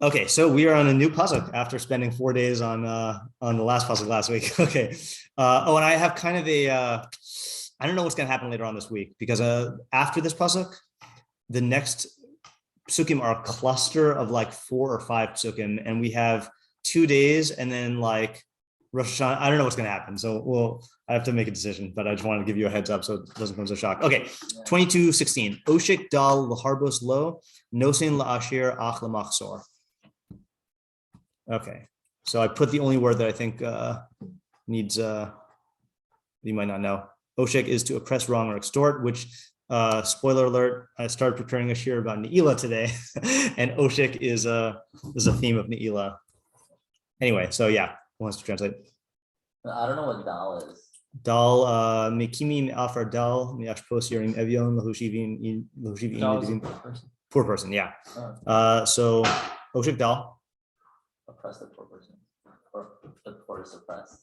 Okay, so we are on a new pasuk after spending 4 days on the last pasuk last week. Okay. And I have kind of I don't know what's going to happen later on this week because after this pasuk, the next psukim are a cluster of like 4 or 5 psukim, and we have 2 days and then like Rosh Hashanah. I don't know what's going to happen, so I have to make a decision, but I just wanted to give you a heads up so it doesn't come as a shock. Okay, 22:16. Oshik dal laharbos lo nosin laashir ach lamachsor. Okay, so I put the only word that I think needs you might not know. Oshik is to oppress, wrong, or extort, which spoiler alert, I started preparing a shiur about Ne'ilah today, and Oshik is a theme of Ne'ilah. Anyway, so yeah, who wants to translate? I don't know what dal is. Dal mikimi afar dal miashpos yorim evion lahushivim poor person, yeah. So Oshik dal. Oppress the poor person, or the poor is oppressed.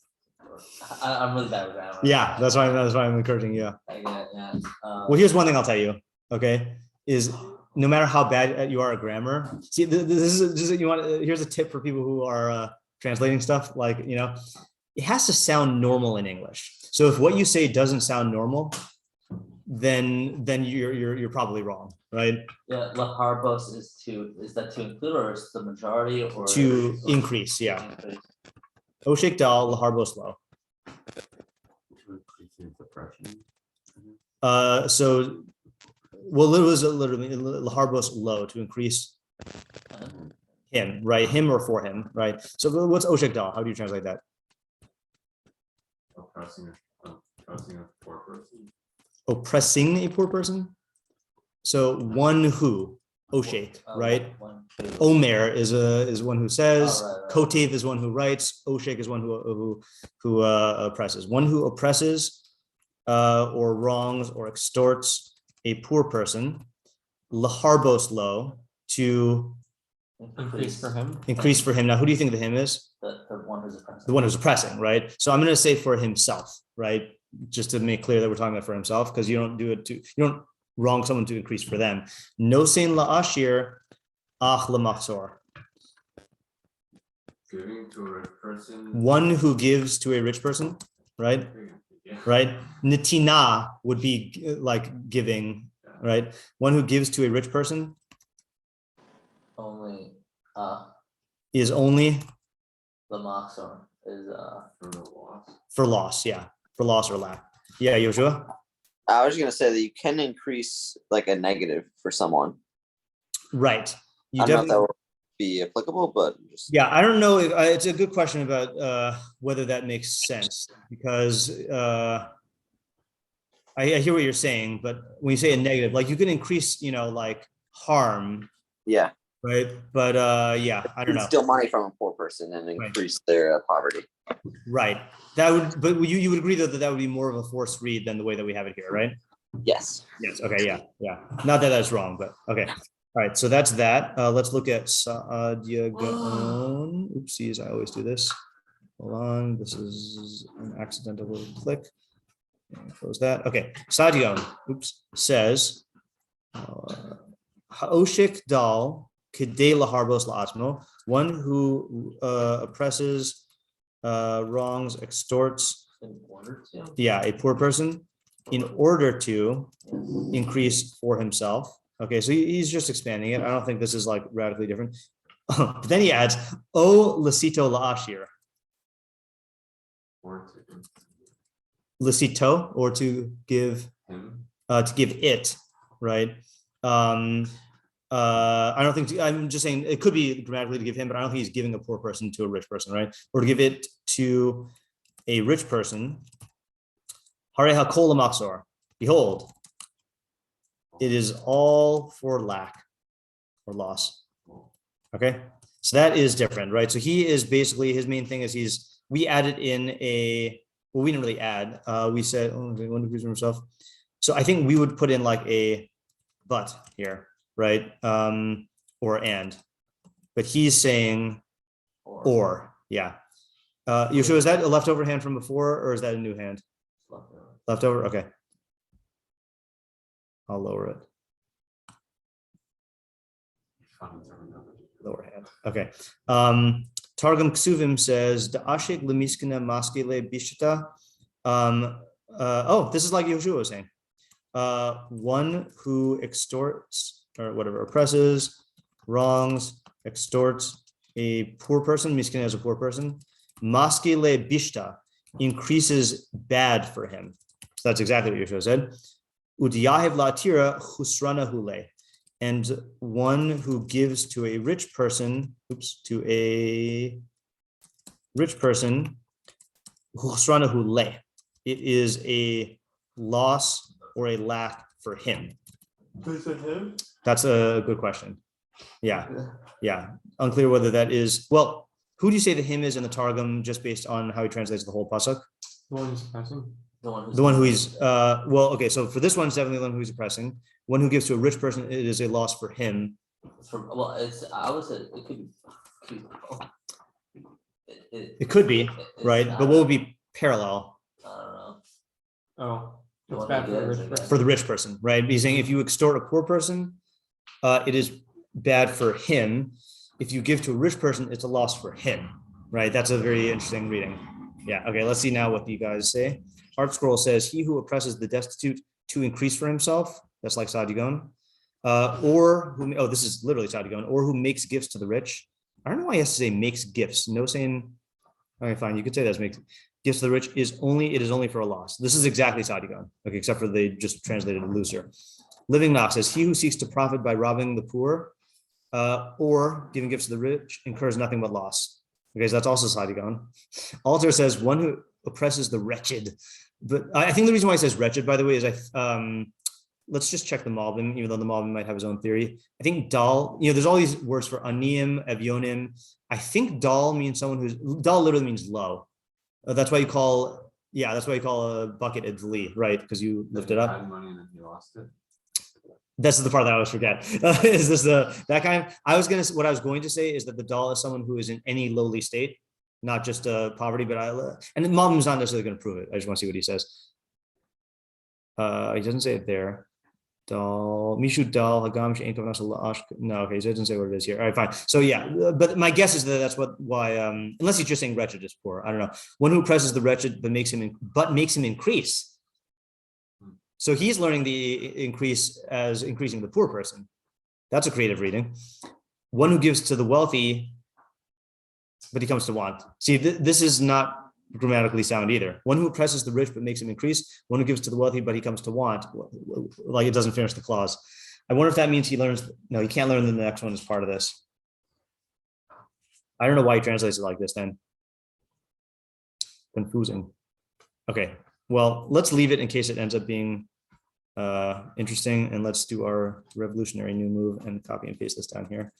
I'm really bad with grammar. Yeah, that's why I'm encouraging you. Yeah. Well, here's one thing I'll tell you. Okay, is no matter how bad you are at grammar, see, this is just here's a tip for people who are translating stuff. Like, it has to sound normal in English. So if what you say doesn't sound normal, then you're probably wrong, right? Yeah, laharbos is that to include, or is the majority, or to increase? Yeah. Oshik dal laharbos lo. So, well, it was literally laharbos lo, to increase him, right? Him or for him, right? So what's oshik dal? How do you translate that? Oppressing a poor person. So one who, oshek, right? Omer is one who says. Right. Kotev is one who writes. Oshek is one who oppresses. One who oppresses or wrongs or extorts a poor person. Laharbos lo, to increase for him. Increase for him. Now, who do you think the him is? The one who's oppressing. The one who's oppressing, right? So I'm going to say for himself, right? Just to make clear that we're talking about for himself, because you don't wrong someone to increase for them. Nosin la'ashir ach lamachsor. Giving to a rich person. One who gives to a rich person, right? Yeah. Right? Nitina would be like giving, right? One who gives to a rich person. Only is only the machsor is for loss, yeah, for loss or lack. Yeah, Yoshua. I was going to say that you can increase like a negative for someone. Right. I don't know if that would be applicable, but yeah, I don't know. It's a good question about whether that makes sense, because I hear what you're saying, but when you say a negative, like you can increase, like harm. Yeah. Right. But yeah, I don't know. Steal money from a poor person and increase their poverty. Right. That would, but you would agree though that would be more of a forced read than the way that we have it here, right? Yes. Yes. Okay. Yeah. Not that that's wrong, but okay. All right. So that's that. Let's look at Saadia Gaon. Oopsies. I always do this. Hold on. This is an accidental little click. Close that. Okay. Saadia Gaon, says, Ha'oshik dal kidei laharbos la'atmo, one who oppresses, wrongs, extorts, a poor person in order to increase for himself. Okay, so he's just expanding it. I don't think this is like radically different. But then he adds, O lasito la'ashir. Lasito, or to give it, right? I don't think, I'm just saying it could be grammatically to give him, but I don't think he's giving a poor person to a rich person, right? Or to give it to a rich person. Hare hakol lamaksor. Behold, it is all for lack or loss. Okay, so that is different, right? So he is basically, his main thing is we added in we didn't really add. We said, one to for himself. So I think we would put in like a but here, right? Or and, but he's saying or, yeah. Yoshua, is that a leftover hand from before, or is that a new hand? Leftover, okay. I'll lower it. lower hand. Okay. Targum Ksuvim says the ashik lemiskina maskele bishita. This is like Yoshua was saying. One who extorts or whatever, oppresses, wrongs, extorts a poor person, miskina as a poor person, maskele bishta, increases bad for him. So that's exactly what Yoshua said. Udyahev latira husrana hule. And one who gives to a rich person, husrana hule, it is a loss or a lack for him. Is it him? That's a good question. Yeah. Unclear whether that is, well, who do you say the him is in the Targum just based on how he translates the whole pasuk? The one who's oppressing. The one who he's, okay, so for this one, it's definitely the one who's oppressing. One who gives to a rich person, it is a loss for him. I would say it could be. It could be, right? But what would be parallel? I don't know. Oh, The it's one bad who for the gives, rich I guess. person. For the rich person, right? He's saying if you extort a poor person, it is bad for him. If you give to a rich person, it's a loss for him, right? That's a very interesting reading. Yeah, okay, let's see now what you guys say. Art Scroll says, he who oppresses the destitute to increase for himself, that's like Sadigon, this is literally Sadigon, or who makes gifts to the rich. I don't know why he has to say makes gifts. No saying, okay, fine, you could say that makes gifts to the rich it is only for a loss. This is exactly Sadigon, okay, except for they just translated it looser. Living Knox says, he who seeks to profit by robbing the poor or giving gifts to the rich incurs nothing but loss. Okay, so that's also Sadigon. Alter says, one who oppresses the wretched. But I think the reason why he says wretched, by the way, is let's just check the Malbim, even though the Malbim might have his own theory. I think dal, there's all these words for aniyim, evyonim. I think dal means dal literally means low. That's why you call a bucket a dli, right? Because you lift it up. Had money and then he lost it. This is the part that I always forget. Is this that kind of? What I was going to say is that the dal is someone who is in any lowly state, not just poverty. But and Malbim is not necessarily going to prove it. I just want to see what he says. He doesn't say it there. Dal mishu dal hagam she'enkav nasa la'ash. No, okay, so it doesn't say what it is here. All right, fine. So yeah, but my guess is that that's why unless he's just saying wretched is poor. I don't know. One who oppresses the wretched but makes him increase. So he's learning the increase as increasing the poor person. That's a creative reading. One who gives to the wealthy, but he comes to want. See, this is not grammatically sound either. One who oppresses the rich but makes him increase. One who gives to the wealthy but he comes to want. Like it doesn't finish the clause. I wonder if that means he learns. No, he can't learn the next one as part of this. I don't know why he translates it like this then. Confusing. Okay, well, let's leave it in case it ends up being interesting, and let's do our revolutionary new move and copy and paste this down here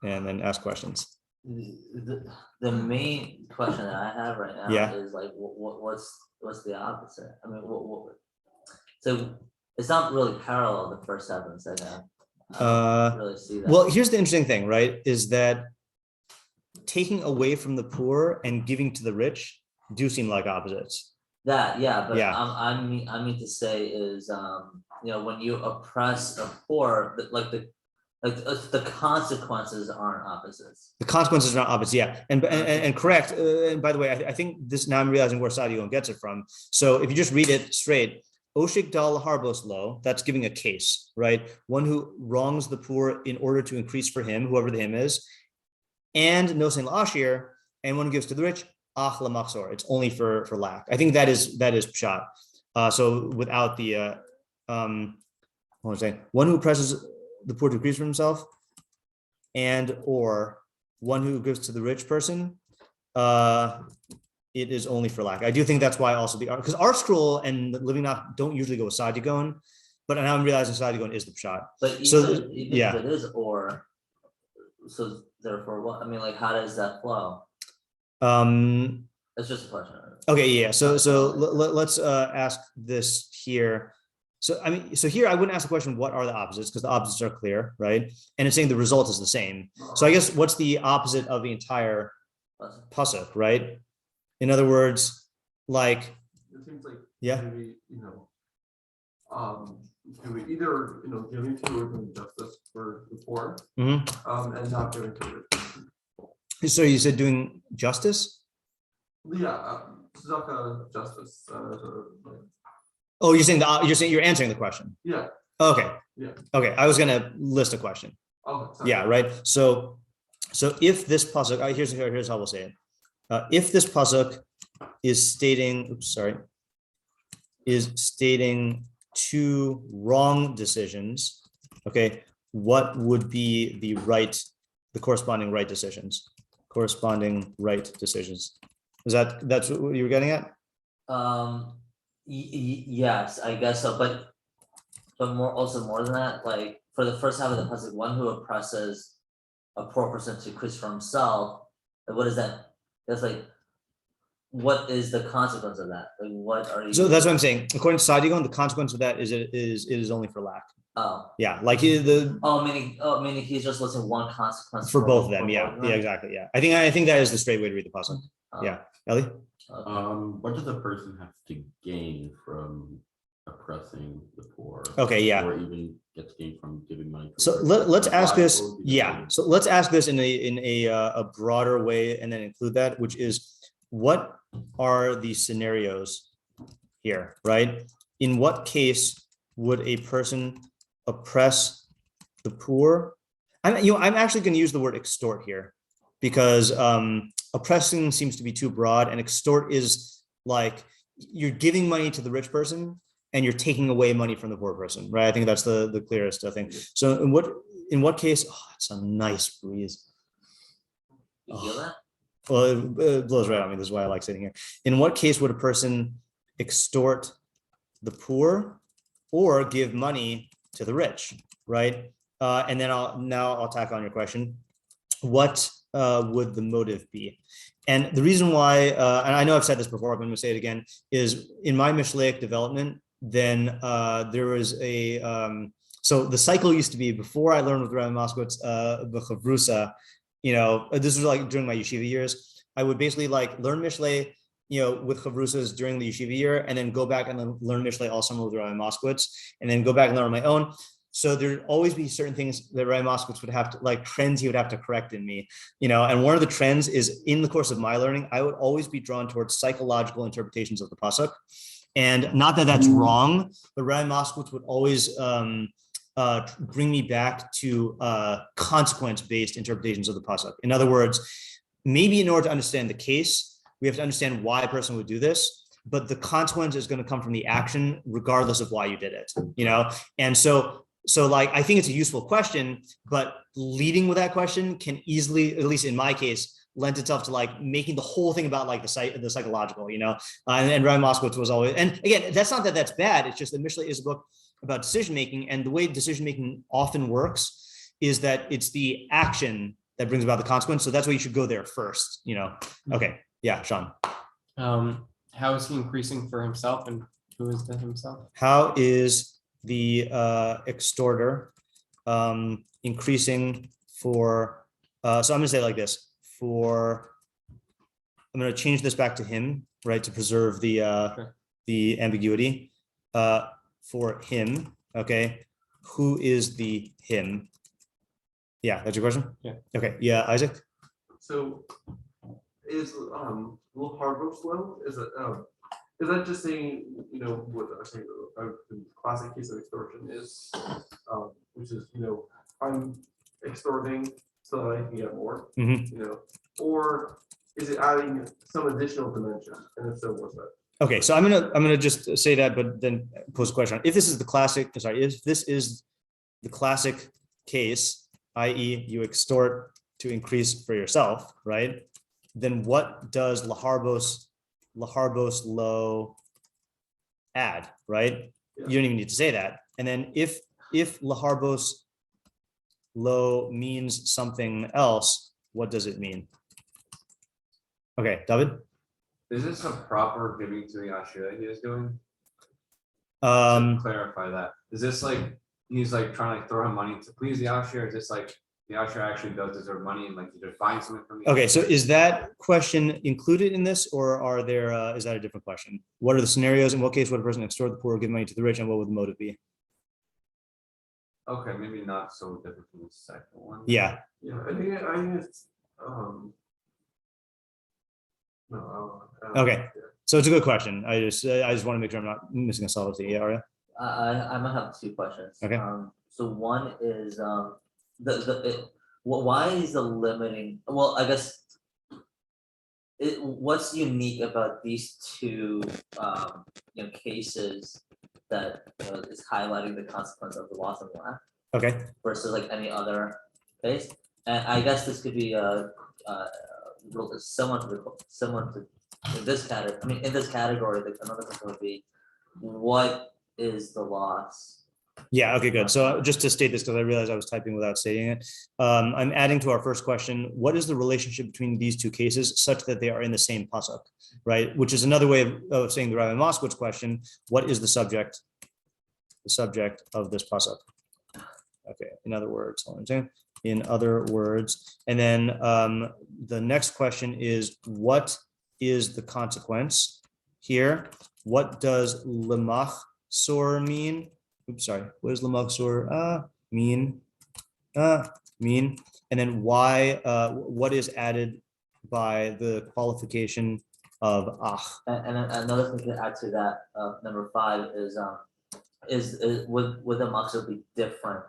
and then ask questions. The main question that I have right now is like, what's the opposite? I mean, so it's not really parallel the first half and the second half. I don't really see that. Well, here's the interesting thing, right? Is that taking away from the poor and giving to the rich do seem like opposites. But I mean to say is when you oppress a poor, the consequences aren't opposites. The consequences are not opposites, yeah, and correct. And by the way, I think this now I'm realizing where Sadigon gets it from. So if you just read it straight, Oshik dal harbos lo, that's giving a case, right? One who wrongs the poor in order to increase for him, whoever the him is, and nosen la'ashir, and one who gives to the rich, ach lamachzor, it's only for lack. I think that is pshat. So without the what was I saying? One who oppresses the poor to increase for himself, and or one who gives to the rich person, it is only for lack. I do think that's why also because our scroll and living not don't usually go with Sadigon, but now I'm realizing Sadigon is the pshat. But even if it is or, so therefore what? I mean, like, how does that flow? It's just a question. Okay, yeah. So let's ask this here. So I mean, so here I wouldn't ask the question, what are the opposites? Because the opposites are clear, right? And it's saying the result is the same. So I guess what's the opposite of the entire pasuk, right? In other words, like It seems like yeah. maybe either giving to justice for the poor, Mhm. and not giving to rich. So you said doing justice? Yeah, tzedakah, justice. Oh, you're answering the question. Yeah. Okay. Yeah. Okay. I was gonna list a question. Oh, sorry. Yeah. Right. So if this pasuk, here's how we'll say it. If this pasuk is stating, two wrong decisions, okay, what would be the corresponding right decisions? That's what you were getting at? Yes, I guess so, but more than that, like for the first half of the pasuk, one who oppresses a poor person to increase for himself, like, what is that? That's like, what is the consequence of that? Like, what are you? So that's what I'm saying. According to Sadigon, the consequence of that is it is only for lack. Oh. Yeah, like meaning he's just listing one consequence for both of them. Yeah, exactly. Yeah, I think that is the straight way to read the pasuk. Yeah, Ellie. What does a person have to gain from oppressing the poor? Okay, yeah. Or even get to gain from giving money. So let's ask this. Yeah. So let's ask this in a broader way, and then include that, which is, what are the scenarios here, right? In what case would a person oppress the poor? I'm actually going to use the word extort here, because oppressing seems to be too broad, and extort is like you're giving money to the rich person and you're taking away money from the poor person, right? I think that's the clearest, I think. So in what case? Oh, it's a nice breeze. You feel that? Well, it blows right on me. This is why I like sitting here. In what case would a person extort the poor or give money to the rich, right? And then I'll tack on your question. What would the motive be? And the reason why, and I know I've said this before, but I'm going to say it again, is in my Mishlei development, then there was so the cycle used to be, before I learned with Rabbi Moskowitz, Bechavrusa, this was like during my yeshiva years, I would basically like learn Mishlei, with Chavrusas during the yeshiva year, and then go back and then learn Mishlei all summer with Rabbi Moskowitz, and then go back and learn on my own. So there'd always be certain things that Rabbi Moskowitz would have to, like trends he would have to correct in me, and one of the trends is, in the course of my learning, I would always be drawn towards psychological interpretations of the pasuk. And not that that's wrong, but Rabbi Moskowitz would always bring me back to consequence-based interpretations of the pasuk. In other words, maybe in order to understand the case, we have to understand why a person would do this, but the consequence is going to come from the action, regardless of why you did it. And so like, I think it's a useful question, but leading with that question can easily, at least in my case, lent itself to like making the whole thing about like the psychological, and Rabbi Moskowitz was always, and again, that's not that that's bad. It's just that Mishlei is a book about decision making, and the way decision making often works is that it's the action that brings about the consequence. So that's why you should go there first. Okay, yeah, Sean. How is he increasing for himself, and who is the himself? How is the extorter increasing for? So I'm going to say it like this. I'm going to change this back to him, right, to preserve the ambiguity. For him, okay, who is the him? Yeah, that's your question? Yeah. Okay, yeah, Isaac? So is Harbrook's low? Is that just saying, what I think the classic case of extortion is, which is, I'm extorting so that I can get more, or is it adding some additional dimension? And if so, what's that? Okay, so I'm gonna just say that, but then pose a question. If this is the classic case, i.e., you extort to increase for yourself, right? Then what does laharbos lo add, right? Yeah. You don't even need to say that. And then if laharbos lo means something else, what does it mean? Okay, David? Is this a proper giving to the Ashur he is doing? Clarify that. Is this like he's like trying to throw him money to please the Ashur? Is this like the Ashur actually does deserve money and like he just finds something from the Okay, so is that question included in this, or are there? Is that a different question? What are the scenarios? In what case would a person extort the poor or give money to the rich, and what would the motive be? Okay, maybe not so different from the second one. Yeah. Yeah, I think it's, no, Okay. So it's a good question. I just want to make sure I'm not missing a subtlety. Yeah, Arya? I might have two questions. Okay. So one is why is the limiting? Well, I guess what's unique about these two cases that is highlighting the consequence of the loss of land Okay. versus like any other case? And I guess this could be similar to in this category. I mean, in this category, another question would be, what is the loss? Yeah. Okay, good. So just to state this, because I realized I was typing without stating it, I'm adding to our first question, what is the relationship between these two cases such that they are in the same pasuk, right? Which is another way of saying the Rabbi Moskowitz question, what is the subject of this pasuk? Okay, in other words, in other words, and then the next question is, what is the consequence here? What does lemachsor mean? Oops, sorry. What does lemachsor mean? Mean? And then why? What is added by the qualification of ach? And then another thing to add to that, number 5 is would the machzor be different?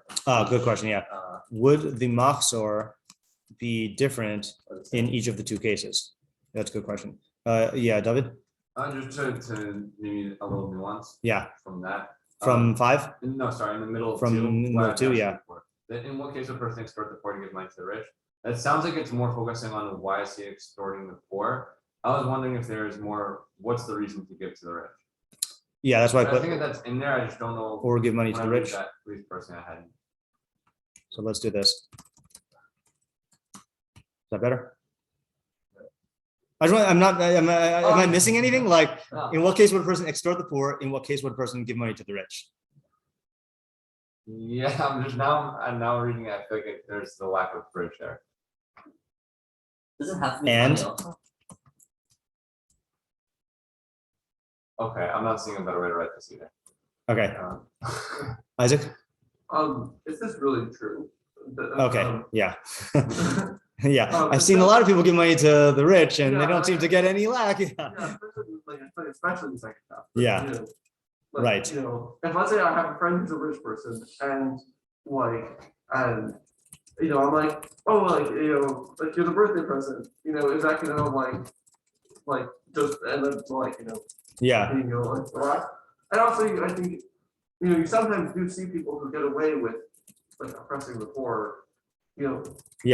Good question. Yeah. Would the machzor be different in each of the two cases? That's a good question. Yeah, David. Just to maybe a little nuance. Yeah. From that. From 5? No, sorry, in the middle of From two. in the middle of 2, yeah. In what case would a person extort the poor to give money to the rich? That sounds like it's more focusing on why is he extorting the poor. I was wondering if there is more, what's the reason to give to the rich? Yeah, that's why I think that's in there. I just don't know. Or give money to the rich. That person I had. So let's do this. Is that better? Am I missing anything? Like, in what case would a person extort the poor? In what case would a person give money to the rich? Yeah, I'm now reading it. I feel like there's the lack of bridge there. Does it have to be And? money also? Okay, I'm not seeing a better way to write this either. Okay, Isaac. Is this really true? Okay, yeah. Yeah, I've seen a lot of people give money to the rich and they don't seem to get any lack. Yeah, especially the second half. Yeah. You know, Right. You know, if let's say I have a friend who's a rich person and I'm like, oh, like you're the birthday present, is that gonna like just end up Yeah. Like, and also I think you sometimes do see people who get away with like oppressing the poor. Yeah.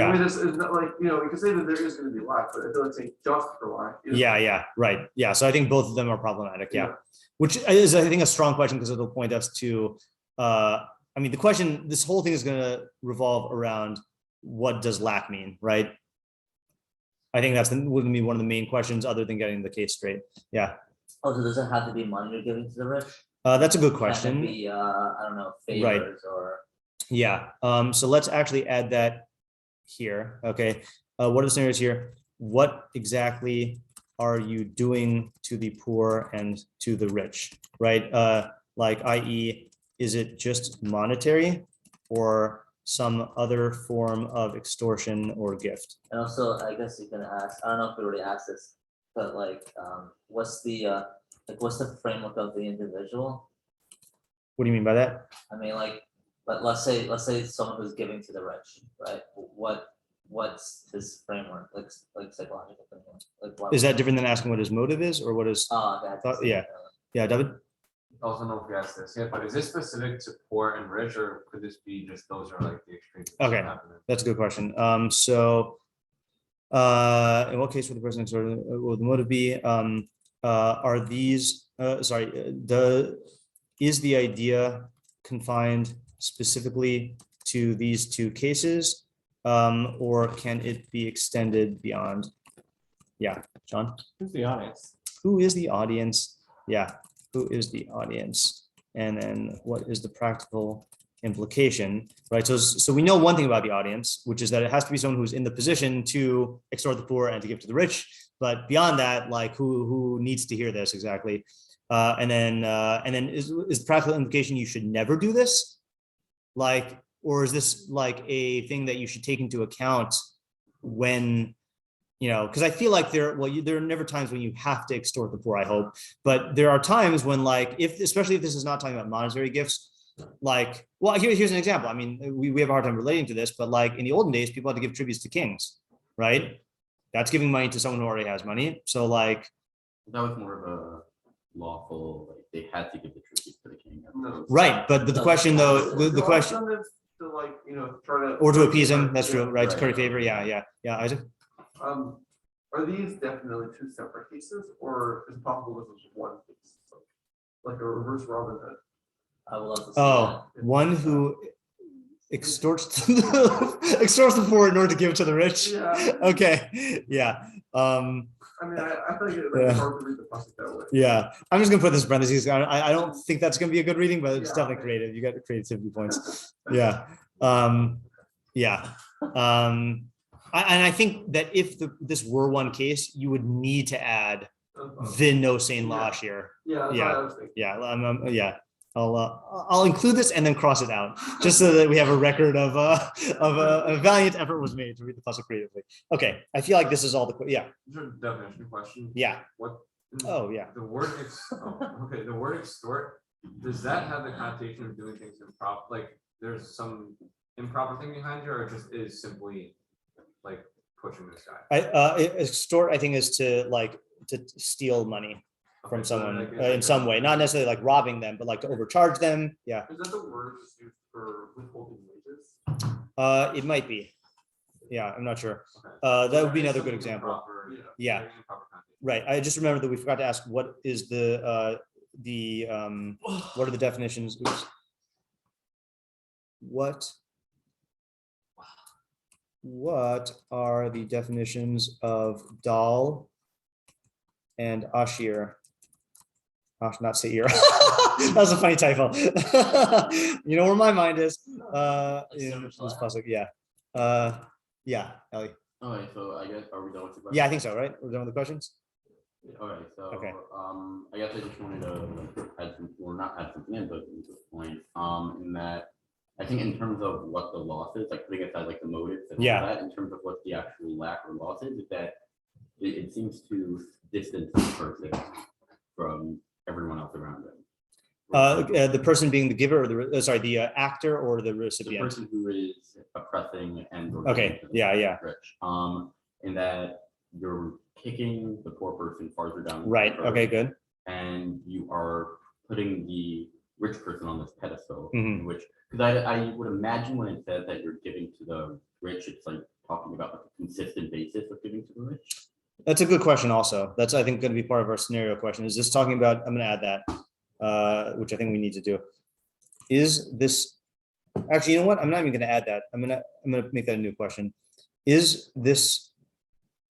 I mean, it's not like, you can say that there is going to be lack, but I don't think just for lack. Yeah, right. Yeah, so I think both of them are problematic. Yeah. Which is, I think, a strong question because it'll point us to, the question, this whole thing is going to revolve around what does lack mean, right? I think that's wouldn't be one of the main questions other than getting the case straight. Yeah. Oh, so does it have to be money you're giving to the rich? That's a good Can question. it be, I don't know, favors or. Yeah. So let's actually add that here. Okay. What are the scenarios here? What exactly are you doing to the poor and to the rich, right? I.e., is it just monetary or some other form of extortion or gift? And also, I guess you can ask, I don't know if we already asked this, but what's the framework of the individual? What do you mean by that? I mean, but let's say someone who's giving to the rich, right? What's his framework, like psychological framework? Is that different than asking what his motive is or what is? Yeah, David. I also know if we asked this yet, but is this specific to poor and rich, or could this be just those are like the extremes? Okay, that's a good question. So, in what case would the person extorted? Will the motive be? Are these? Is the idea confined specifically to these two cases, or can it be extended beyond? Yeah, John. Who's the audience? Who is the audience? Yeah, who is the audience? And then what is the practical implication, right? So we know one thing about the audience, which is that it has to be someone who's in the position to extort the poor and to give to the rich. But beyond that, like who needs to hear this exactly? And then is the practical implication you should never do this? Like, or is this like a thing that you should take into account when, because I feel like there are never times when you have to extort the poor, I hope, but there are times when, like, especially if this is not talking about monetary gifts, like, well, here's an example. I mean, we have a hard time relating to this, but like in the olden days, people had to give tributes to kings, right? That's giving money to someone who already has money. So like, that was more of a lawful, like they had to give the tribute to the king. Right, but the question though, the question, to like, try to or to appease him, that's true, right? To curry favor, yeah, Isaac. Are these definitely two separate cases, or is it possible this is one case, like a reverse Robin Hood? I would love to see that. One who extorts the poor in order to give it to the rich. Yeah. Okay. Yeah. I mean, I think it's hard to read the pasuk that way. Yeah. I'm just gonna put this in parentheses. I don't think that's gonna be a good reading, but it's definitely creative. You got creativity points. Yeah. Yeah. And I think that if this were one case, you would need to add the no sane lashir. Yeah. That's Yeah. what I was thinking. Yeah. Yeah. I'll include this and then cross it out, just so that we have a record of a valiant effort was made to read the pasuk creatively. Okay, I feel like this is all the There's a definition question. Yeah. What? Oh yeah. The word the word extort, does that have the connotation of doing things improper? Like there's some improper thing behind it, or it just is simply like pushing this guy? Extort, I think, is to steal money from someone in some way, not necessarily like robbing them, but like to overcharge them. Yeah. Is that the word that's used for withholding wages? It might be. Yeah, I'm not sure. Okay. That would be There is another good something example. improper, Yeah. there is improper connotation. Right. I just remember that we forgot to ask what is the what are the definitions? Oops. What are the definitions of dal and ashir? Not seir. That was a funny typo. You know where my mind is. This pasuk, yeah. Yeah, Ellie. Okay, so I guess, are we done with the question? Yeah, I think so, right? We're done with the questions? Okay, so, Okay. I guess I just wanted to add some, or not add something in, but to a point, in that, I think in terms of what the loss is, like putting aside like the motives and all that, in terms of what the actual lack or loss is that it seems to distance the person from everyone else around them. The person being the giver or the actor or the The recipient? person who is oppressing and Okay, yeah. rich. In that you're kicking the poor person farther down. Right, the road, okay, good. and you are putting the rich person on this pedestal, Mhm. which, because I would imagine when it says that you're giving to the rich, it's like talking about like a consistent basis of giving to the rich. That's a good question also. That's, I think, going to be part of our scenario question. Is this talking about, I'm going to add that, which I think we need to do. Is this, actually, you know what? I'm not even going to add that. I'm going to make that a new question. Is this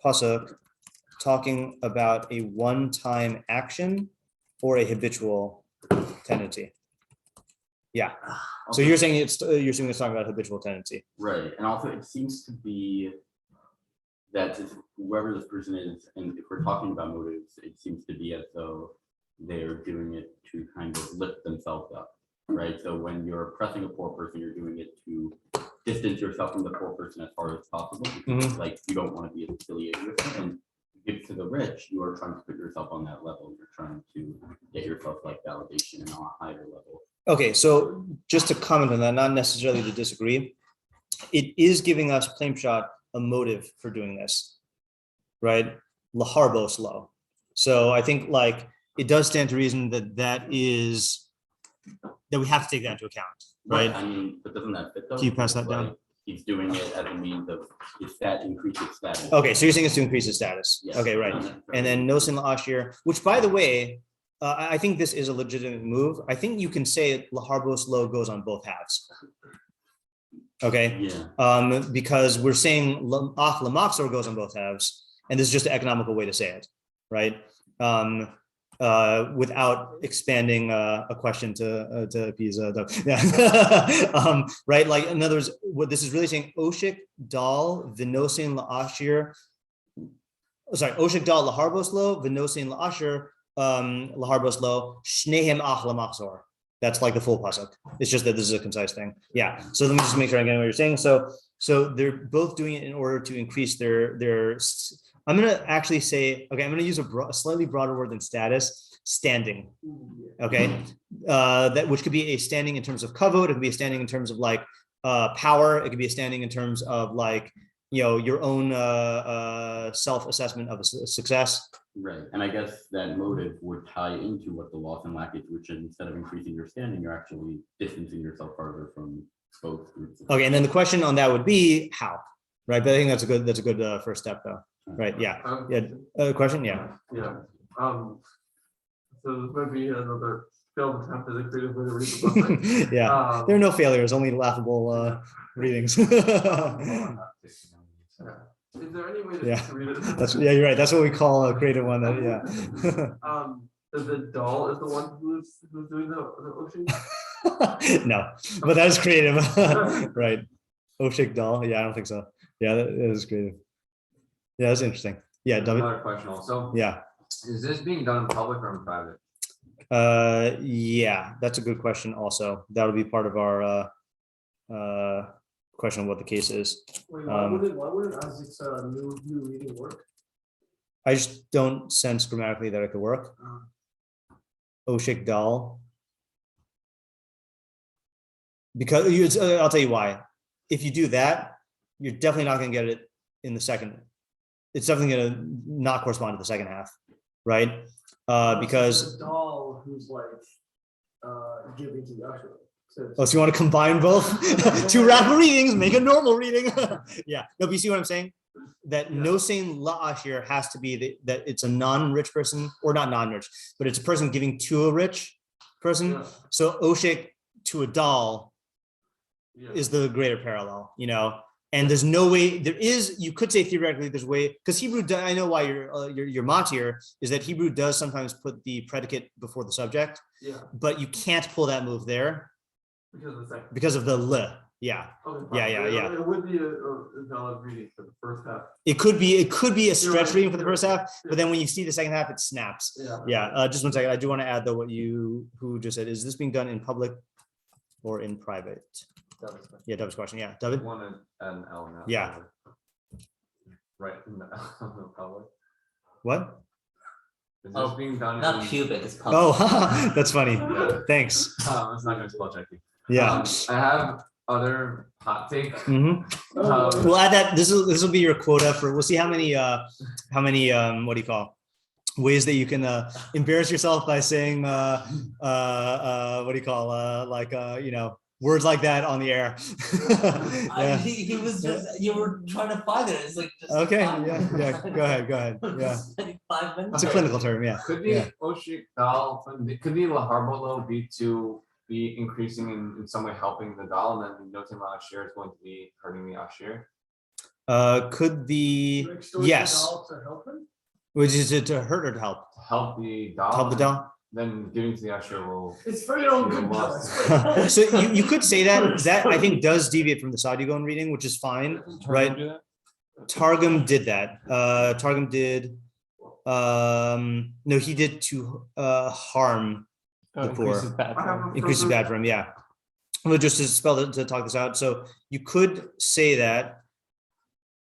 pasuk talking about a one-time action or a habitual tendency? Yeah. So you're saying it's talking about habitual tendency. Right, and also it seems to be that whoever this person is, and if we're talking about motives, it seems to be as though they're doing it to kind of lift themselves up, right? So when you're oppressing a poor person, you're doing it to distance yourself from the poor person as far as possible, because like you don't want to be affiliated with them. And give to the rich, you are trying to put yourself on that level. You're trying to get yourself like validation and on a higher level. Okay, so just to comment on that, not necessarily to disagree, it is giving us plain shot a motive for doing this, right? Laharbos low. So I think like it does stand to reason that we have to take that into account, right? I mean, but doesn't that fit though? Can you pass that down? Like, he's doing it as a means of increase his status. Okay, so you're saying it's to increase his status. Yes. Okay, right. And then no sin la'ashir, which by the way, I think this is a legitimate move. I think you can say laharbos low goes on both halves. Okay. Yeah. Because we're saying lamaksor goes on both halves, and this is just an economical way to say it, right? Without expanding a question to appease Doug. Yeah. Right. Like in other words, what this is really saying, Oshik dal vinosin la'ashir. Sorry, Oshik dal laharbos lo vinosin la'ashir laharbos lo shnehem ach lamaksor. That's like the full pasuk. It's just that this is a concise thing. Yeah. So let me just make sure I get what you're saying. So they're both doing it in order to increase their. I'm gonna actually say, okay, I'm gonna use a slightly broader word than status. Standing. Okay. That which could be a standing in terms of kavod. It could be a standing in terms of like power. It could be a standing in terms of like, your own self-assessment of a success. Right, and I guess that motive would tie into what the loss and lack is, which is instead of increasing your standing, you're actually distancing yourself farther from both groups. Okay, and then the question on that would be how, right? But I think that's a good first step, though. Right? Yeah. Question? Yeah. Yeah. So this might be another failed attempt at a creative way to read the book. Yeah. There are no failures, only laughable readings. Is there any way to read it? You're right. That's what we call a creative one. The doll is the one who's doing the ocean? No, but that is creative. Right. Oshik doll. Yeah, I don't think so. Yeah, that is creative. Yeah, that's interesting. Yeah, Another question also. Yeah. Is this being done in public or in private? Yeah, that's a good question also. That would be part of our question of what the case is. Wait, why wouldn't Isaac's new reading work? I just don't sense grammatically that it could work. Oshik dal. Because I'll tell you why. If you do that, you're definitely not going to get it in the second. It's definitely going to not correspond to the second half, right? Because the doll who's like giving to the usher. So you want to combine both? Two rapid readings, make a normal reading. Yeah. No, but you see what I'm saying? That no saying la ashir has to be that it's a non-rich person, or not non-rich, but it's a person giving to a rich person. Yeah. So oshik to a doll is the greater parallel, And there's no way you could say theoretically there's a way, because Hebrew, I know why your matir is that Hebrew does sometimes put the predicate before the subject, but you can't pull that move there because of the le. Yeah. Okay, Yeah. It would be a valid reading for the first half. It could be a stretch reading for the first half, but then when you see the second half, it snaps. Yeah. Just one second. I do want to add though who just said, is this being done in public or in private? Yeah, David's question. Yeah, David. One and L now. Yeah. Right. No, public. What? Is this being done Not in, pubic, it's public. Oh, that's funny. Thanks. it's not going to spell check you. Yeah. I have other hot take. We'll add that. This will be your quota for. We'll see how many what do you call ways that you can embarrass yourself by saying what do you call words like that on the air. Yeah. He was just, you were trying to find it. It's like just Okay. Yeah. Go ahead. Yeah. 5 minutes. It's a clinical term. Yeah. Could the oshik dal, could the laharbolo be to be increasing in some way helping the dal, and then noting la ashir is going to be hurting the ashir? Could the yes, To help him? which is it to hurt or to help? Help the dal. Help the doll. Then giving to the ashir will. It's for your own good. Joe. So you could say that I think does deviate from the Sadigon reading, which is fine, right? Targum did that. Targum did. No, he did to harm the poor. Increases bad for him. Yeah. Well, just to spell it, to talk this out. So you could say that,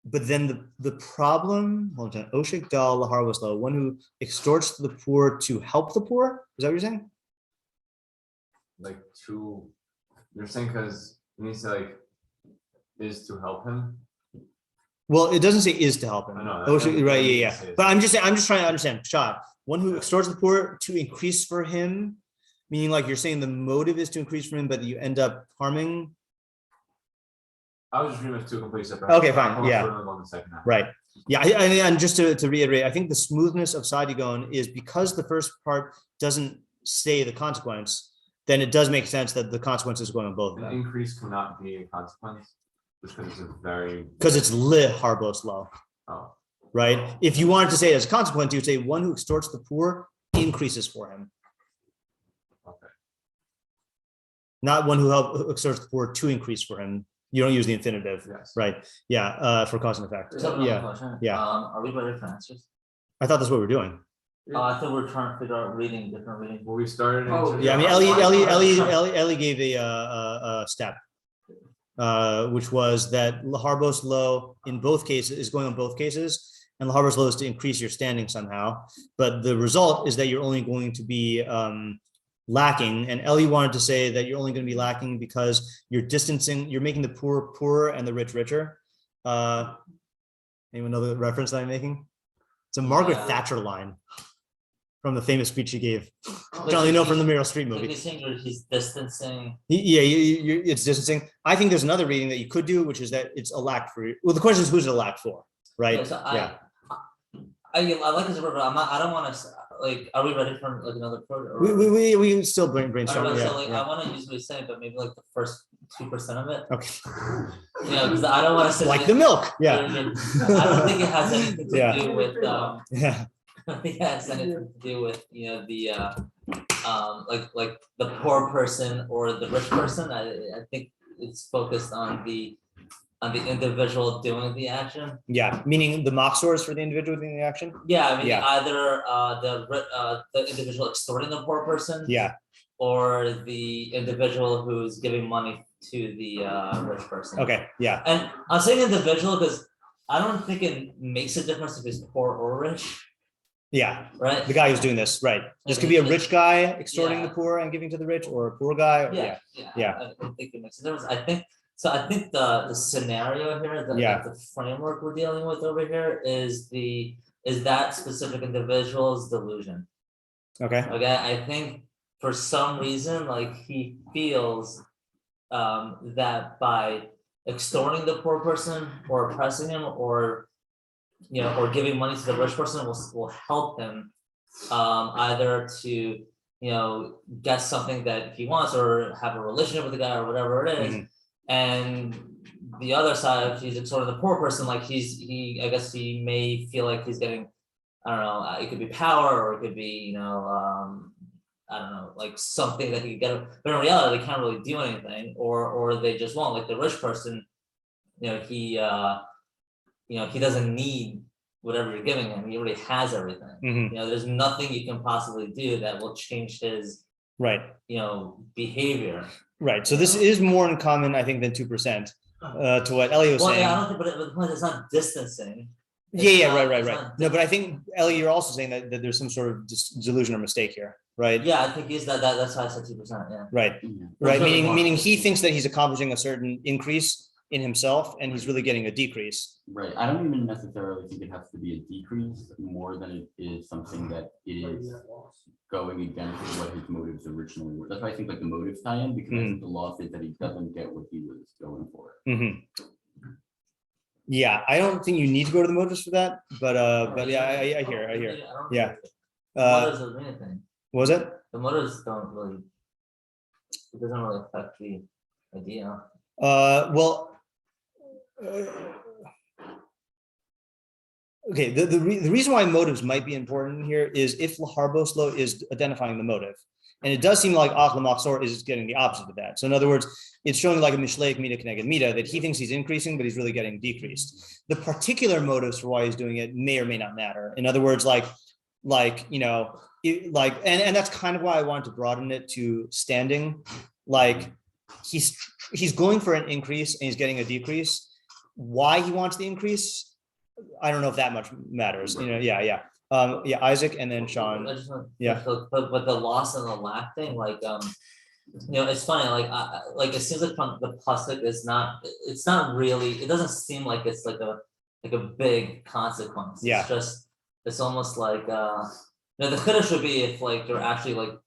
but then the problem. Hold on. Oshik dal lahar was low. One who extorts the poor to help the poor. Is that what you're saying? Like you're saying because it needs to is to help him. Well, it doesn't say is to help him. I know, Oshik, right? Yeah. say But I'm just trying to understand. Shot. One who extorts the poor to increase for him, meaning like you're saying the motive is to increase for him, but you end up harming. I was just reading it two completely separate. Okay, fine. Yeah. On the second half. Right. Yeah. And just to reiterate, I think the smoothness of Sadigon is because the first part doesn't say the consequence, then it does make sense that the consequence is going on both of An them. increase cannot be a consequence just because it's a very. Because it's li harbos low. Oh. Right. If you wanted to say it as a consequence, you would say one who extorts the poor increases for him. Okay. Not one who extorts the poor to increase for him. You don't use the infinitive. Yes. Right. Yeah. For cause and effect. So, Yeah. question. Yeah. Are we ready for answers? I thought that's what we're doing. I think we're trying to figure out reading different reading. Well, we started. Oh, Yeah, I mean, Ellie gave a step, which was that Laharbos low in both cases is going on both cases, and Laharbos low is to increase your standing somehow. But the result is that you're only going to be lacking. And Ellie wanted to say that you're only going to be lacking because you're making the poor poorer and the rich richer. Anyone know the reference that I'm making? It's a Margaret Thatcher line from the famous speech she gave. Which I only know from the Meryl Streep movie. He's distancing. It's distancing. I think there's another reading that you could do, which is that it's a lack for. Well, the question is who's it a lack for, right? I like this word, but I don't want to like. Are we ready for like another program? We can still brainstorm. I want to use what he's saying, but maybe like the first 2% of it. Okay. Yeah, because I don't want to say like the milk. Yeah. I don't think it has anything to do with I think it has anything to do with the like the poor person or the rich person. I think it's focused on the individual doing the action. Yeah, meaning the Machshavah is for the individual doing the action. Yeah, I mean either the individual extorting the poor person. Yeah. Or the individual who's giving money to the rich person. Okay. Yeah. And I'm saying individual because I don't think it makes a difference if he's poor or rich. Yeah. Right. The guy who's doing this, right? This could be a rich guy extorting the poor and giving to the rich, or a poor guy. Yeah. I don't think it makes a difference. I think the scenario here, the framework we're dealing with over here is that specific individual's delusion. Okay. I think for some reason, like he feels that by extorting the poor person or oppressing him or giving money to the rich person will help him either to get something that he wants or have a relationship with the guy or whatever it is. Mm-hmm. And the other side, if he's extorting the poor person, like I guess he may feel like he's getting, I don't know, it could be power or it could be, I don't know, like something that he could get, but in reality, they can't really do anything, or they just won't. Like the rich person, he doesn't need whatever you're giving him. He already has everything. Mm-hmm. There's nothing you can possibly do that will change his behavior. Right. So this is more in common, I think, than 2%. To what Ellie was saying. Yeah, I don't think, but the point is not distancing. Right. No, but I think Ellie, you're also saying that there's some sort of delusion or mistake here, right? Yeah, I think that's why I said 2%. Yeah. Right. Right. Meaning he thinks that he's accomplishing a certain increase in himself, and he's really getting a decrease. Right. I don't even necessarily think it has to be a decrease more than it is something that is going against what his motives originally were. That's why I think like the motives tie in, because I think the loss is that he doesn't get what he was going for. Mm-hmm. Yeah, I don't think you need to go to the motives for that, but yeah, I hear. Yeah. The motives doesn't mean anything. What was it? The motives don't really. It doesn't really affect the idea. Okay. The reason why motives might be important here is if Laharboslo is identifying the motive, and it does seem like Achla Machsor is getting the opposite of that. So in other words, it's showing like a Mishlei Mida Keneged Mida that he thinks he's increasing, but he's really getting decreased. The particular motives for why he's doing it may or may not matter. In other words, and that's kind of why I wanted to broaden it to standing. Like he's going for an increase and he's getting a decrease. Why he wants the increase, I don't know if that much matters. Isaac and then Sean. But the loss and the lack thing, it's funny. It seems like the pasuk is not. It's not really. It doesn't seem like it's like a big consequence. Yeah. It's almost like the chiddush would be if you're actually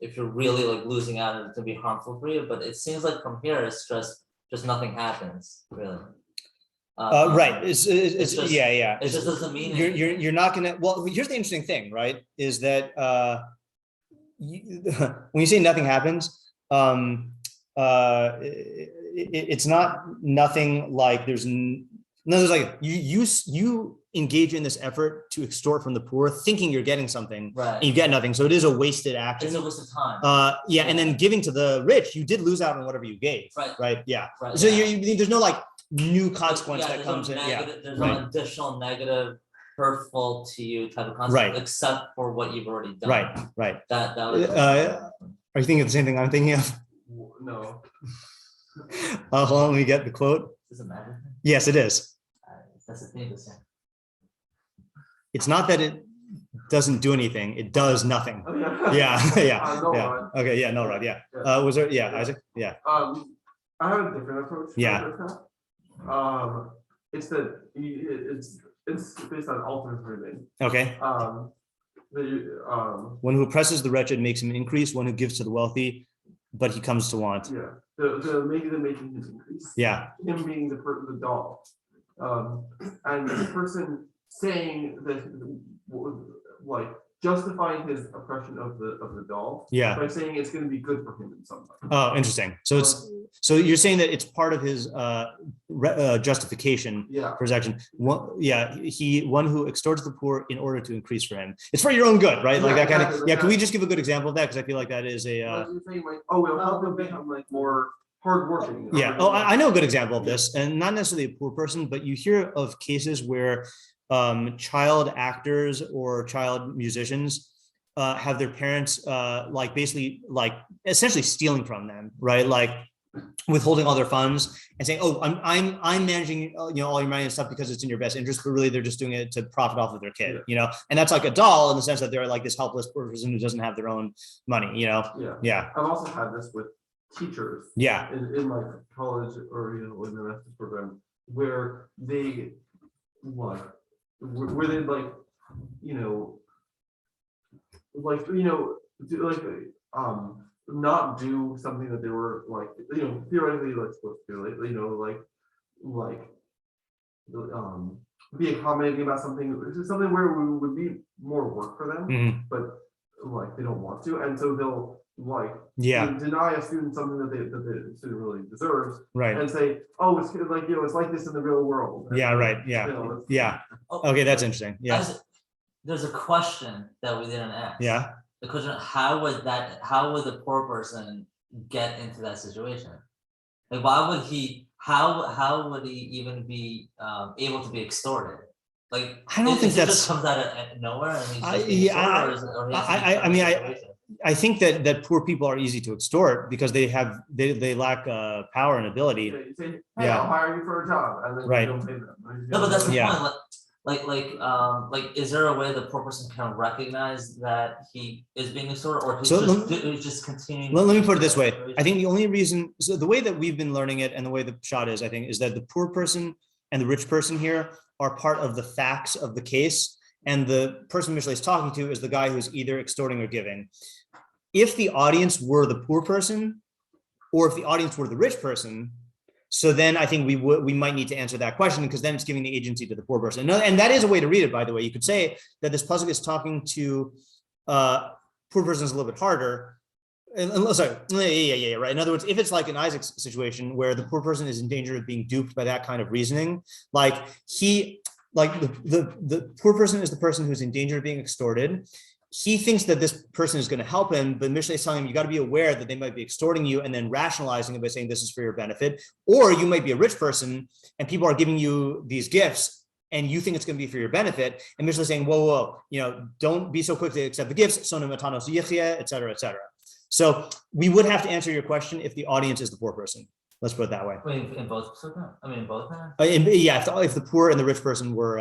if you're really like losing out and it's gonna be harmful for you. But it seems like from here it's just nothing happens really. Right. It just doesn't mean you're not gonna. Well, here's the interesting thing, right? Is that when you say nothing happens, it's not nothing like there's like you engage in this effort to extort from the poor, thinking you're getting something, right? And you get nothing, so it is a wasted action. It's a waste of time. And then giving to the rich, you did lose out on whatever you gave, right? Yeah. Right, so there's no like new consequence that comes in. There's no additional negative hurtful to you type of concept, Right. except for what you've already done. Right. That was. Are you thinking of the same thing I'm thinking of? No. Hold on, let me get the quote. Does it matter? Yes, it is. That's the thing. The same. It's not that it doesn't do anything; it does nothing. Yeah. No, Yeah. Rod. Okay. Yeah. No. Right. Yeah. Yeah. Was there? Yeah. Isaac. Yeah. I have a different approach. Yeah. with that. It's that it's based on alternate reading. Okay. One who oppresses the wretched makes him increase. One who gives to the wealthy, but he comes to want. Yeah, the making his increase. Yeah. Him being the doll, and the person saying that, like, justifying his oppression of the doll. Yeah. By saying it's going to be good for him in some way. Oh, interesting. So you're saying that it's part of his justification Yeah. for his action. One who extorts the poor in order to increase for him. It's for your own good, right? Like Yeah, that kind of. exactly, Yeah. Can we just give a good example of that? Because I feel like that is a. Like you're saying, like, oh, it'll help him become like more hardworking. Yeah. Oh, I know a good example of this, and not necessarily a poor person, but you hear of cases where child actors or child musicians have their parents like basically like essentially stealing from them, right? Like withholding all their funds and saying, "Oh, I'm managing all your money and stuff because it's in your best interest," but really they're just doing it to profit off of their kid, And that's like a doll in the sense that they're like this helpless person who doesn't have their own money, Yeah. I've also had this with teachers. Yeah. In my college or in the master's program where they like where they like not do something that they were like theoretically like supposed to be accommodating about something where it would be more work for them, Mhm. but like they don't want to, and so they'll like Yeah. deny a student something that the student really deserves, Right. and say, oh, it's like it's like this in the real world. Yeah. Right. Yeah. Yeah. Okay. That's interesting. Yeah. There's a question that we didn't ask. Yeah. The question: how would the poor person get into that situation? Like, why would he? How would he even be able to be extorted? Like, I don't think it that's just comes out of nowhere. And he's just yeah, extorted, or he has to be I mean, in a situation? I think that poor people are easy to extort because they lack power and ability. You say, hey, Yeah. I'll hire you for a job, and then Right. you don't pay them. No, but that's the Yeah. point. Like, is there a way the poor person can recognize that he is being extorted, or he's So just continuing? Let me put it this way. I think the only reason, so the way that we've been learning it and the way the shot is, I think, is that the poor person and the rich person here are part of the facts of the case. And the person Mishlei is talking to is the guy who's either extorting or giving. If the audience were the poor person, or if the audience were the rich person, so then I think we might need to answer that question, because then it's giving the agency to the poor person. And that is a way to read it, by the way. You could say that this pasuk is talking to poor persons a little bit harder. Sorry, yeah, right. In other words, if it's like an Isaac's situation where the poor person is in danger of being duped by that kind of reasoning, like the poor person is the person who's in danger of being extorted. He thinks that this person is going to help him, but Mishlei is telling him, you got to be aware that they might be extorting you, and then rationalizing it by saying this is for your benefit. Or you might be a rich person and people are giving you these gifts and you think it's going to be for your benefit. And Mishlei is saying, whoa, don't be so quick to accept the gifts, et cetera, et cetera. So we would have to answer your question if the audience is the poor person. Let's put it that way. Wait, in both? I mean, in both? If the poor and the rich person were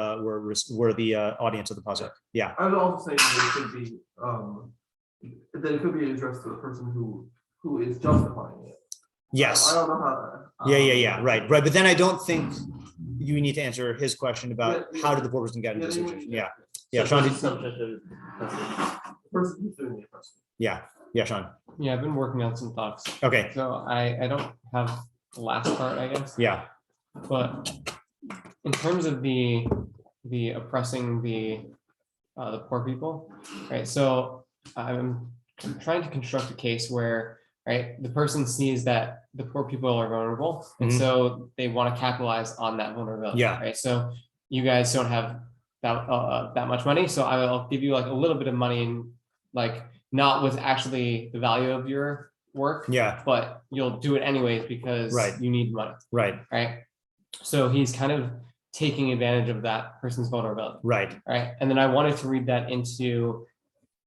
the audience of the pasuk. Yeah. I would also say that it could be addressed to the person who is justifying it. Yes. I don't know how. Yeah. Right. But then I don't think you need to answer his question about how did the poor person get into the situation. Yeah. Sean. Person who's doing the oppression. Yeah, Sean. Yeah, I've been working on some thoughts. Okay. So I don't have the last part, I guess. Yeah. But in terms of the oppressing the poor people, right? So I'm trying to construct a case where, right, the person sees that the poor people are vulnerable, and so they want to capitalize on that vulnerability. Yeah. Right. So you guys don't have that much money, so I'll give you like a little bit of money, and like not with actually the value of your work. Yeah. But you'll do it anyways because Right. you need money. Right. Right. So he's kind of taking advantage of that person's vulnerability. Right. Right. And then I wanted to read that into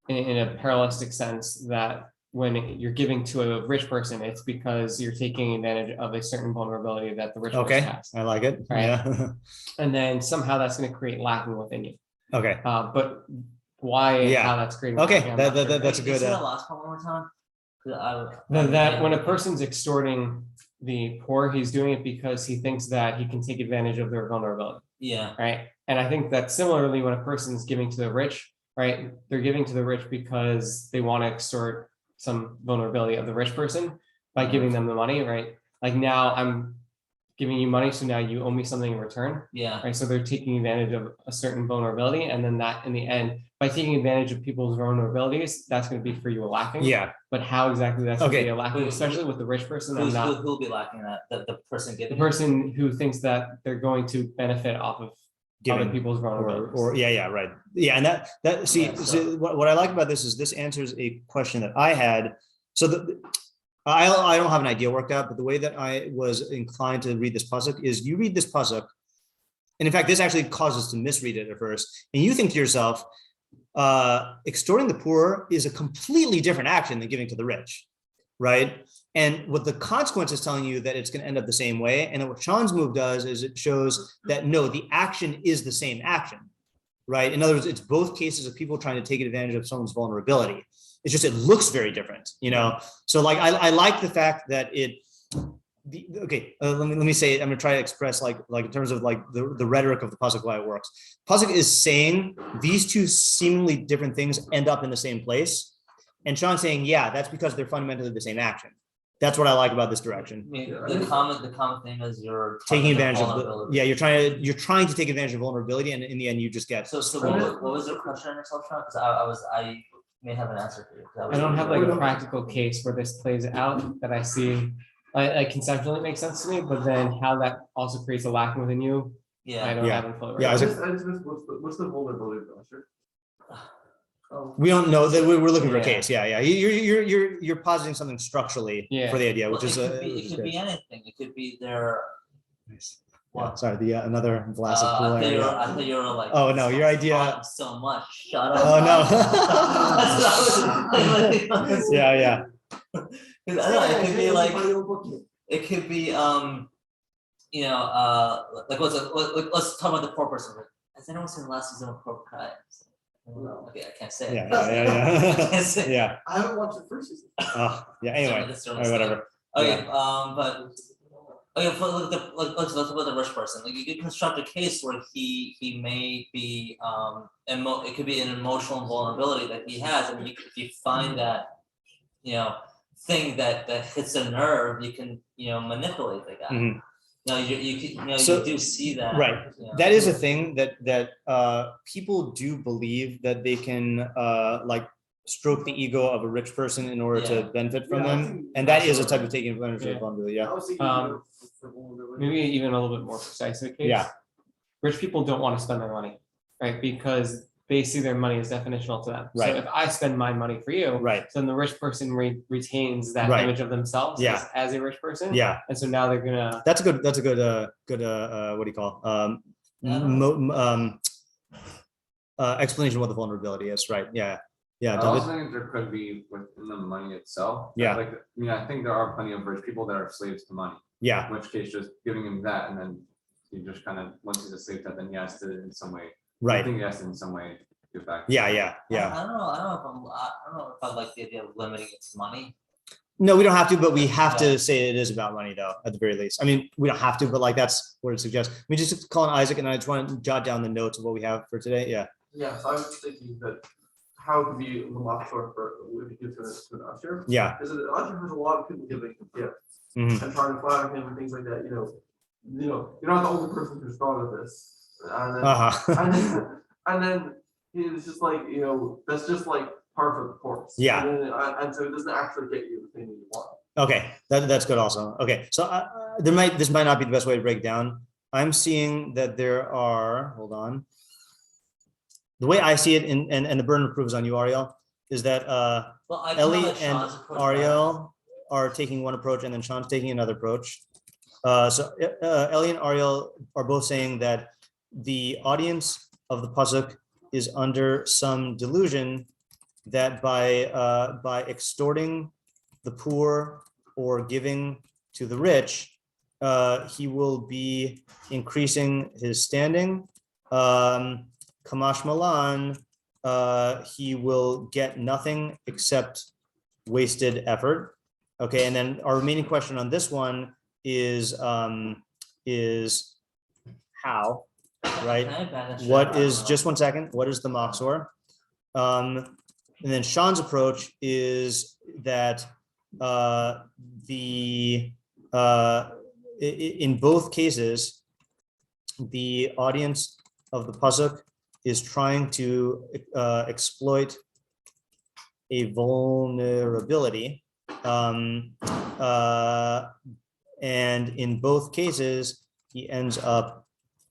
in a parallelistic sense that when you're giving to a rich person, it's because you're taking advantage of a certain vulnerability that the rich person has. I like it. Right. Yeah. And then somehow that's going to create lacking within you. Okay. But why and Yeah. how that's creating Okay. lacking, I'm not sure. That's a Can you good. say the last part one more time? 'Cause That when a person's extorting the poor, he's doing it because he thinks that he can take advantage of their vulnerability. Yeah, Right. And I think that similarly, when a person's giving to the rich, right, they're giving to the rich because they want to extort some vulnerability of the rich person by giving them the money, right? Like now I'm giving you money, so now you owe me something in return, yeah. right? So they're taking advantage of a certain vulnerability, and then that in the end, by taking advantage of people's vulnerabilities, that's going to be for you a lacking. Yeah. But how exactly that's going to Okay. be a lacking, especially with the rich person, I'm not. Who'll be lacking that? The person The giving? person who thinks that they're going to benefit off of other people's vulnerabilities. or yeah, right. Yeah. And that see, Yeah, so what I like about this is this answers a question that I had. So I don't have an idea worked out, but the way that I was inclined to read this pasuk is you read this pasuk, and in fact, this actually causes us to misread it at first, and you think to yourself, extorting the poor is a completely different action than giving to the rich, right? And what the consequence is telling you that it's going to end up the same way, and then what Sean's move does is it shows that no, the action is the same action, right? In other words, it's both cases of people trying to take advantage of someone's vulnerability. It's just, it looks very different, So like, I like the fact that let me say it. I'm gonna try to express like in terms of like the rhetoric of the pasuk, why it works. Pasuk is saying these two seemingly different things end up in the same place. And Sean's saying, yeah, that's because they're fundamentally the same action. That's what I like about this direction. I mean, the common thing is you're Taking advantage of vulnerability. you're trying to take advantage of vulnerability, and in the end you just get. So what was your question on yourself, Sean? Because I may have an answer for you. 'Cause I don't have like a practical case where this plays out that I see, like conceptually makes sense to me, but then how that also creates a lacking within you, I don't have in flow. Yeah, I just what's the vulnerability of the we don't know that we're looking for a Yeah. case. Yeah. You're positing something structurally for the idea, Well, which is it could be anything. It could be their. Yeah, sorry, another glass of I cool thought air. you were, I thought you were like. Oh, no, your idea- talking so much. Shut up. Oh, no. That's what I was- Yeah. 'Cause I don't know, it could be like. It could be like let's talk about the poor person. Has anyone seen the last season of Cobra Kai? Okay, I can't say it. Yeah. I can't say it. Yeah. I haven't watched the first season. Anyway, That's all right, whatever. Okay, Yeah. but let's talk about the rich person. Like you could construct a case where he may be it could be an emotional vulnerability that he has, and if you find that thing that hits a nerve, you can manipulate the guy. Mhm. So- You do see that. Right. That is a thing that people do believe that they can like stroke the ego of a rich person in order to Yeah. benefit from Yeah, I them, think and that is a that's type of taking advantage Yeah. of vulnerability. Yeah. I was thinking for vulnerability. Maybe even a little bit more precise in the case. Yeah. Rich people don't want to spend their money, right? Because they see their money as definitional to them. Right. So if I spend my money for you, Right. then the rich person retains that Right. image of themselves Yeah. as a rich person. Yeah. And so now they're gonna. That's a good what do you call explanation of what the vulnerability is, right? Yeah. I David? also think there could be within the money itself. Yeah. Like, I think there are plenty of rich people that are slaves to money. Yeah. In which case, just giving him that, and then he just kind of, once he's a slave to that, then he has to in some way. I Right. think he has to in some way give back. Yeah. I don't know if I like the idea of limiting it to money. No, we don't have to, but we have to say it is about money, though, at the very least. I mean, we don't have to, but like that's what it suggests. We just call on Isaac, and I just want to jot down the notes of what we have for today. Yeah. Yeah, so I was thinking that how it could be the Machshavah for if you give to an usher. Yeah. Because an usher has a lot of people giving him gifts Mhm. and trying to flatter him and things like that. You're not the only person who's thought of this. And then, Uh-huh. and then it's just like that's just like par for the course. Yeah. And so it doesn't actually get you the thing that you want. Okay, that's good also. Okay, so this might not be the best way to break it down. I'm seeing that there are, hold on. The way I see it, and the burden of proof is on you, Ariel, is that Ellie and Ariel are taking one approach and then Sean's taking another approach. So Ellie and Ariel are both saying that the audience of the pasuk is under some delusion that by extorting the poor or giving to the rich, he will be increasing his standing. Kamash Malan, he will get nothing except wasted effort. Okay, and then our remaining question on this one is how, right? What is, just one second, what is the Machshavah? And then Sean's approach is that in both cases, the audience of the pasuk is trying to exploit a vulnerability, and in both cases, he ends up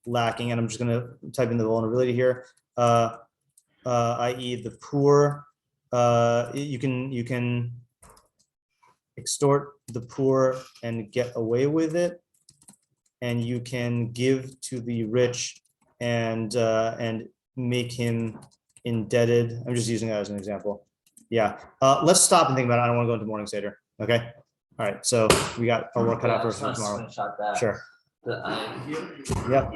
lacking. And I'm just going to type in the vulnerability here, i.e., the poor. You can extort the poor and get away with it, and you can give to the rich and make him indebted. I'm just using that as an example. Yeah. Let's stop and think about it. I don't want to go into morning seder. Okay. All right. So we got our work cut out for us tomorrow. Screenshot that. Sure. The, Yep.